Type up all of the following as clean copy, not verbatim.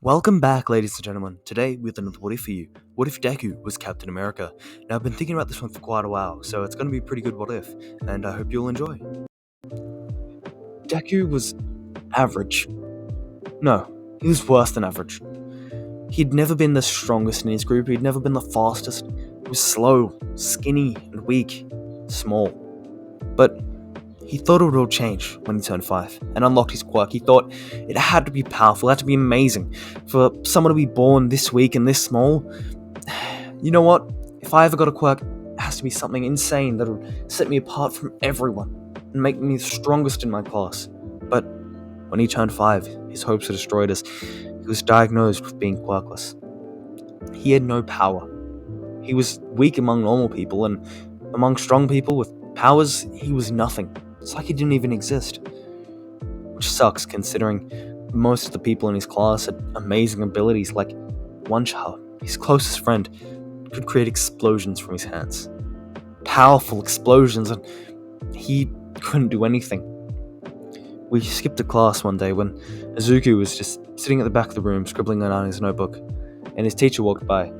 Welcome back, ladies and gentlemen. Today we have another what if for you. What if Deku was Captain America? Now I've been thinking about this one for quite a while, so it's going to be a pretty good what if, and I hope you'll enjoy. Deku was average. No, he was worse than average. He'd never been the strongest in his group, he'd never been the fastest. He was slow, skinny, and weak, small. But he thought it would all change when he turned 5 and unlocked his quirk. He thought it had to be powerful, it had to be amazing. For someone to be born this weak and this small, you know what? If I ever got a quirk, it has to be something insane that would set me apart from everyone and make me the strongest in my class. But when he turned 5, his hopes were destroyed as he was diagnosed with being quirkless. He had no power. He was weak among normal people, and among strong people with powers, he was nothing. It's like he didn't even exist. Which sucks, considering most of the people in his class had amazing abilities, like one child, his closest friend, could create explosions from his hands. Powerful explosions, and he couldn't do anything. We skipped a class one day when Izuku was just sitting at the back of the room scribbling on his notebook, and his teacher walked by.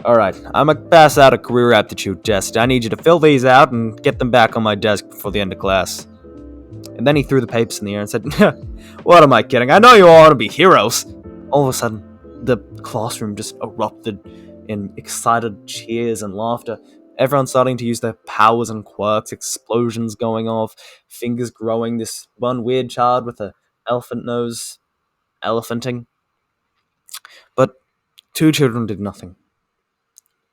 "Alright, I'm gonna pass out a career aptitude test. I need you to fill these out and get them back on my desk before the end of class." And then he threw the papers in the air and said, "What am I kidding? I know you all want to be heroes." All of a sudden, the classroom just erupted in excited cheers and laughter. Everyone starting to use their powers and quirks, explosions going off, fingers growing, this one weird child with a elephant nose, elephanting. But two children did nothing.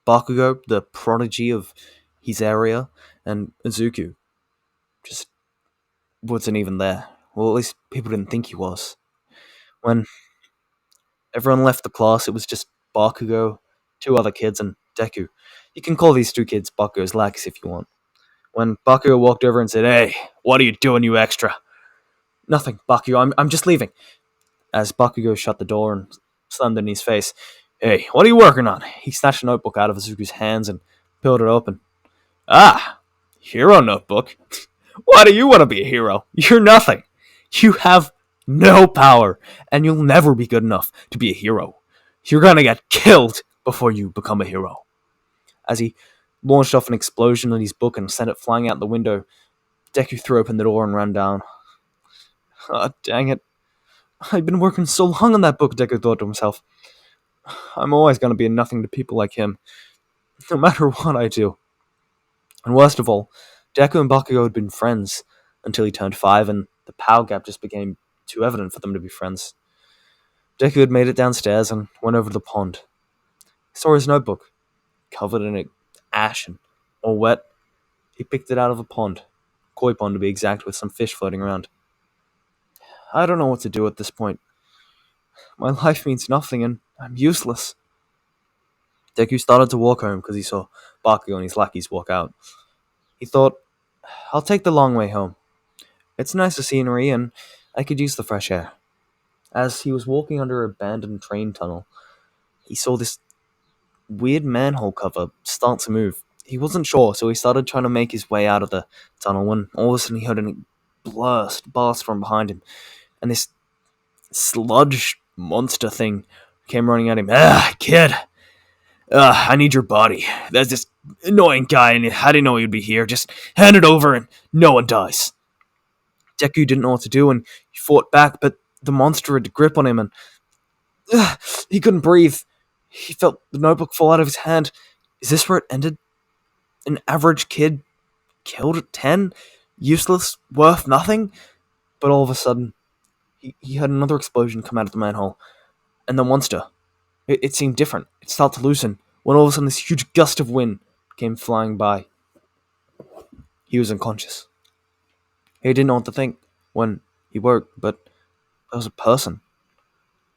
Bakugo, the prodigy of his area, and Izuku just wasn't even there. Well, at least people didn't think he was. When everyone left the class, it was just Bakugo, two other kids, and Deku. You can call these two kids Bakugo's lackeys if you want. When Bakugo walked over and said, "Hey, what are you doing, you extra?" "Nothing, Bakugo, I'm just leaving." As Bakugo shut the door and slammed it in his face. "Hey, what are you working on?" He snatched a notebook out of Izuku's hands and peeled it open. "Ah, hero notebook? Why do you want to be a hero? You're nothing. You have no power, and you'll never be good enough to be a hero. You're gonna get killed before you become a hero." As he launched off an explosion in his book and sent it flying out the window, Deku threw open the door and ran down. "Ah, dang it. I've been working so long on that book," Deku thought to himself. "I'm always gonna be nothing to people like him, no matter what I do." And worst of all, Deku and Bakugo had been friends until he turned 5, and the power gap just became too evident for them to be friends. Deku had made it downstairs and went over to the pond. He saw his notebook, covered in ash and all wet. He picked it out of a pond, koi pond to be exact, with some fish floating around. "I don't know what to do at this point. My life means nothing and I'm useless." Deku started to walk home because he saw Bakugo and his lackeys walk out. He thought, "I'll take the long way home. It's nicer scenery and I could use the fresh air." As he was walking under an abandoned train tunnel, he saw this weird manhole cover start to move. He wasn't sure, so he started trying to make his way out of the tunnel when all of a sudden he heard a blast from behind him, and this sludge monster thing came running at him. "Ah, kid! I need your body. There's this annoying guy, and I didn't know he'd be here. Just hand it over and no one dies." Deku didn't know what to do, and he fought back, but the monster had a grip on him, and he couldn't breathe. He felt the notebook fall out of his hand. Is this where it ended? An average kid killed at 10? Useless? Worth nothing? But all of a sudden, he heard another explosion come out of the manhole, and the monster, it seemed different. It started to loosen, when all of a sudden this huge gust of wind came flying by. He was unconscious. He didn't know what to think when he woke, but there was a person.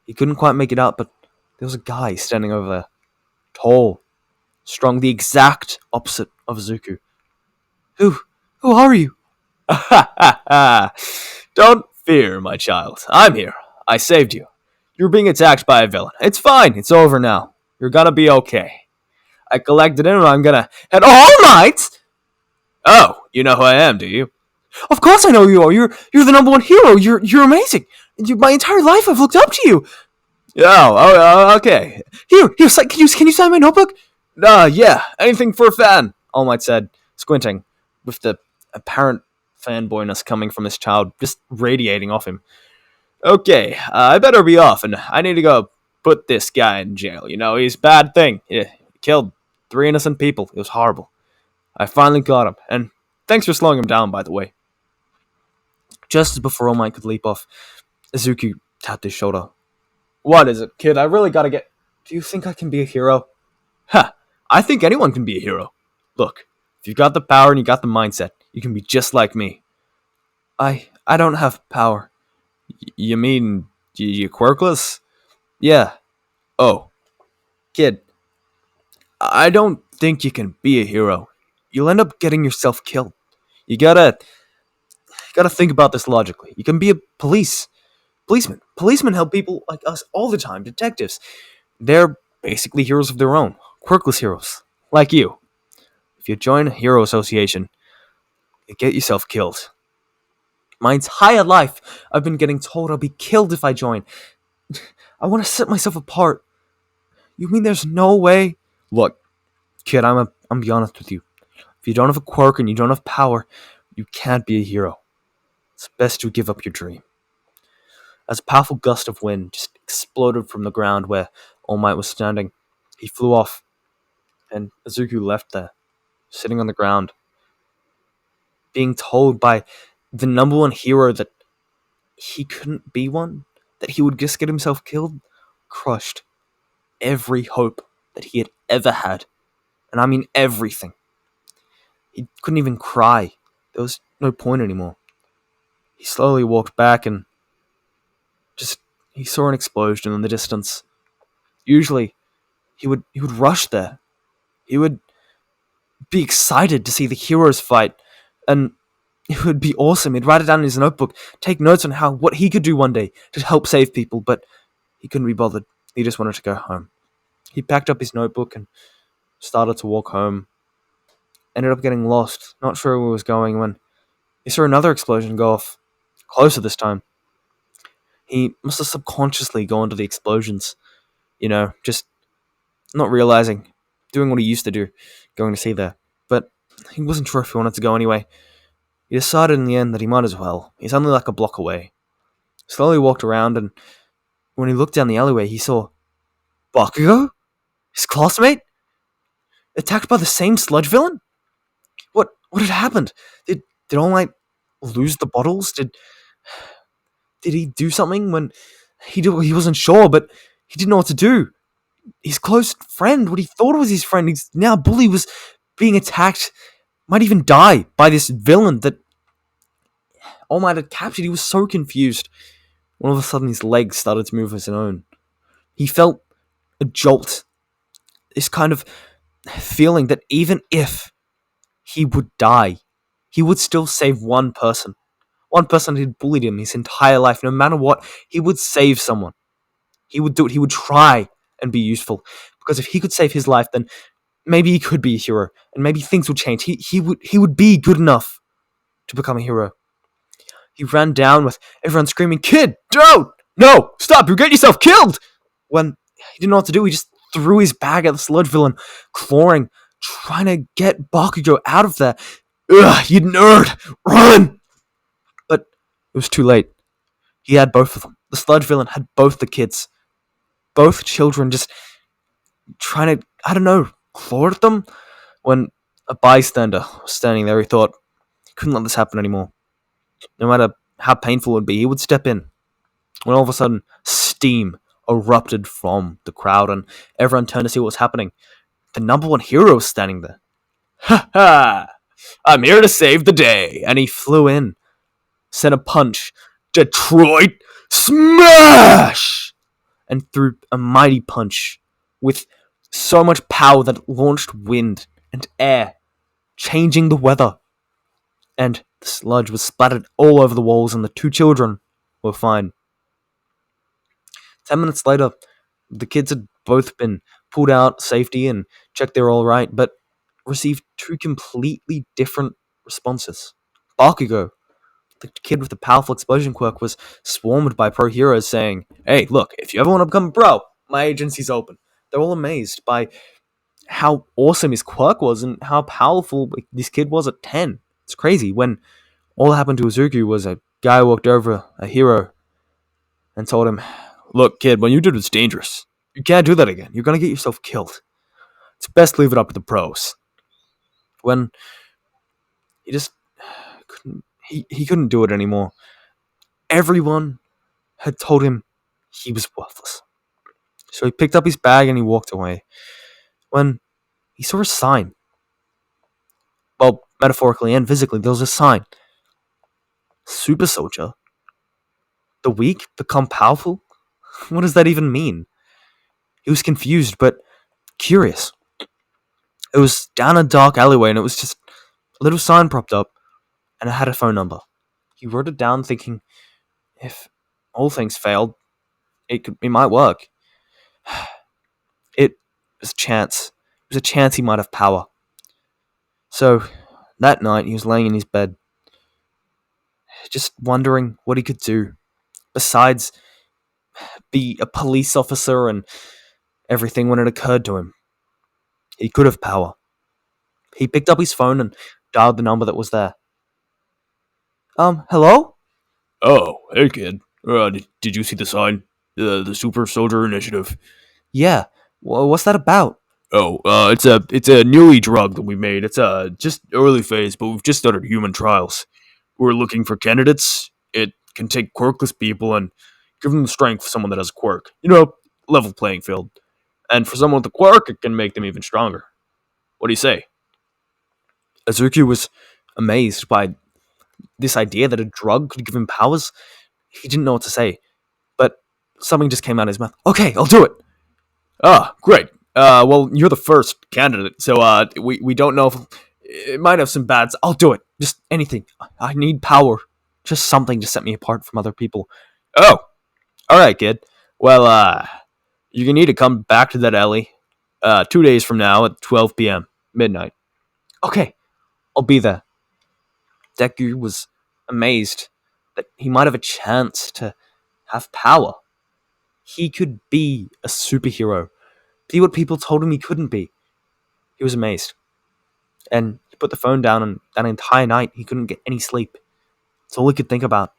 He couldn't quite make it out, but there was a guy standing over there. Tall, strong, the exact opposite of Izuku. Who are you?" "Don't fear, my child. I'm here. I saved you. You're being attacked by a villain. It's fine. It's over now. You're gonna be okay. I collected it and I'm gonna head All Might! Oh, you know who I am, do you?" "Of course I know who you are. You're the number one hero. You're amazing. My entire life I've looked up to you." Okay. Can you sign my notebook? Yeah, anything for a fan, All Might said, squinting, with the apparent fanboyness coming from his child just radiating off him. Okay, I better be off, and I need to go put this guy in jail. You know, he's a bad thing. He killed 3 innocent people. It was horrible. I finally got him, and thanks for slowing him down, by the way. Just as before All Might could leap off, Izuku tapped his shoulder. What is it, kid? I really gotta get. Do you think I can be a hero? Ha! I think anyone can be a hero. Look, if you've got the power and you got the mindset, you can be just like me. I don't have power. You mean you quirkless? Yeah. Oh, kid, I don't think you can be a hero. You'll end up getting yourself killed. You gotta think about this logically. You can be a policeman. Policemen help people like us all the time. Detectives, they're basically heroes of their own. Quirkless heroes, like you. If you join a hero association, you get yourself killed. My entire life, I've been getting told I'll be killed if I join. I want to set myself apart. You mean there's no way? Look, kid, I'm be honest with you. If you don't have a quirk and you don't have power, you can't be a hero. It's best to give up your dream. As a powerful gust of wind just exploded from the ground where All Might was standing, he flew off, and Azuku left there, sitting on the ground, being told by the number one hero that he couldn't be one, that he would just get himself killed, crushed every hope that he had ever had. And I mean everything. He couldn't even cry. There was no point anymore. He slowly walked back and just he saw an explosion in the distance. Usually he would rush there. He would be excited to see the heroes fight, and it would be awesome. He'd write it down in his notebook, take notes on what he could do one day to help save people, but he couldn't be bothered. He just wanted to go home. He packed up his notebook and started to walk home. Ended up getting lost, not sure where he was going when he saw another explosion go off, closer this time. He must have subconsciously gone to the explosions, just not realizing, doing what he used to do, going to see there. But he wasn't sure if he wanted to go anyway. He decided in the end that he might as well. He's only like a block away. Slowly walked around, and when he looked down the alleyway, he saw Bakugo, his classmate, attacked by the same sludge villain. What had happened? Did All Might lose the bottles? Did he do something when he wasn't sure, but he didn't know what to do? His close friend, what he thought was his friend, he's now bully, was being attacked, might even die by this villain that All Might had captured. He was so confused. All of a sudden, his legs started to move as his own. He felt a jolt, this kind of feeling that even if he would die, he would still save one person. One person who'd bullied him his entire life. No matter what, he would save someone. He would do it. He would try and be useful. Because if he could save his life, then maybe he could be a hero. And maybe things would change. He would be good enough to become a hero. He ran down with everyone screaming, "Kid, don't! No! Stop! You're getting yourself killed!" When he didn't know what to do, he just threw his bag at the sludge villain, clawing, trying to get Bakugo out of there. Ugh, you nerd! Run! But it was too late. He had both of them. The sludge villain had both the kids. Both children just trying to, I don't know, claw at them. When a bystander was standing there, he thought he couldn't let this happen anymore. No matter how painful it would be, he would step in. When all of a sudden, steam erupted from the crowd and everyone turned to see what was happening. The number one hero was standing there. "Ha ha! I'm here to save the day!" And he flew in, sent a punch. Detroit smash! And threw a mighty punch with so much power that it launched wind and air, changing the weather. And the sludge was splattered all over the walls, and the two children were fine. 10 minutes later, the kids had both been pulled out safety and checked they're all right, but received two completely different responses. Bakugo the kid with the powerful explosion quirk was swarmed by pro heroes saying, "Hey, look, if you ever want to become a pro, my agency's open." They're all amazed by how awesome his quirk was and how powerful this kid was at 10. It's crazy. When all that happened to Izuku was a guy walked over, a hero, and told him, "Look, kid, what you did was dangerous. You can't do that again. You're going to get yourself killed. It's best leave it up to the pros." When he just couldn't, he couldn't do it anymore. Everyone had told him he was worthless. So he picked up his bag and he walked away. When he saw a sign, well, metaphorically and physically, there was a sign. Super soldier. The weak become powerful? What does that even mean? He was confused, but curious. It was down a dark alleyway and it was just a little sign propped up and it had a phone number. He wrote it down thinking, if all things failed, it might work. It was a chance. It was a chance he might have power. So, that night he was laying in his bed, just wondering what he could do, besides be a police officer and everything when it occurred to him. He could have power. He picked up his phone and dialed the number that was there. Hello? Oh, hey kid. Did you see the sign? The Super Soldier Initiative. Yeah. What's that about? Oh, it's a newly drug that we made. It's just early phase, but we've just started human trials. We're looking for candidates. It can take quirkless people and give them the strength of someone that has a quirk. Level playing field. And for someone with a quirk, it can make them even stronger. What do you say? Azuki was amazed by this idea that a drug could give him powers. He didn't know what to say, but something just came out of his mouth. Okay, I'll do it. Ah, great. Well, you're the first candidate, so we don't know if it might have some bads. I'll do it. Just anything. I need power. Just something to set me apart from other people. Oh, all right, kid. Well, you're gonna need to come back to that alley, 2 days from now at 12 p.m. midnight. Okay, I'll be there. Deku was amazed that he might have a chance to have power. He could be a superhero, be what people told him he couldn't be. He was amazed. And he put the phone down, and that entire night he couldn't get any sleep. It's all he could think about.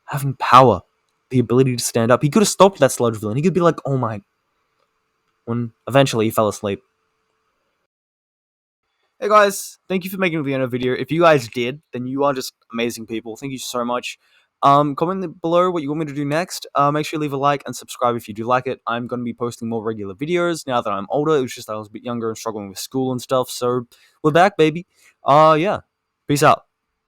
Having power, the ability to stand up. He could have stopped that sludge villain. He could be like, "Oh my." When eventually he fell asleep. Hey guys, thank you for making it to the end of the video. If you guys did, then you are just amazing people. Thank you so much. Comment below what you want me to do next. Make sure you leave a like and subscribe if you do like it. I'm going to be posting more regular videos now that I'm older. It was just that I was a bit younger and struggling with school and stuff. So we're back, baby. Yeah. Peace out.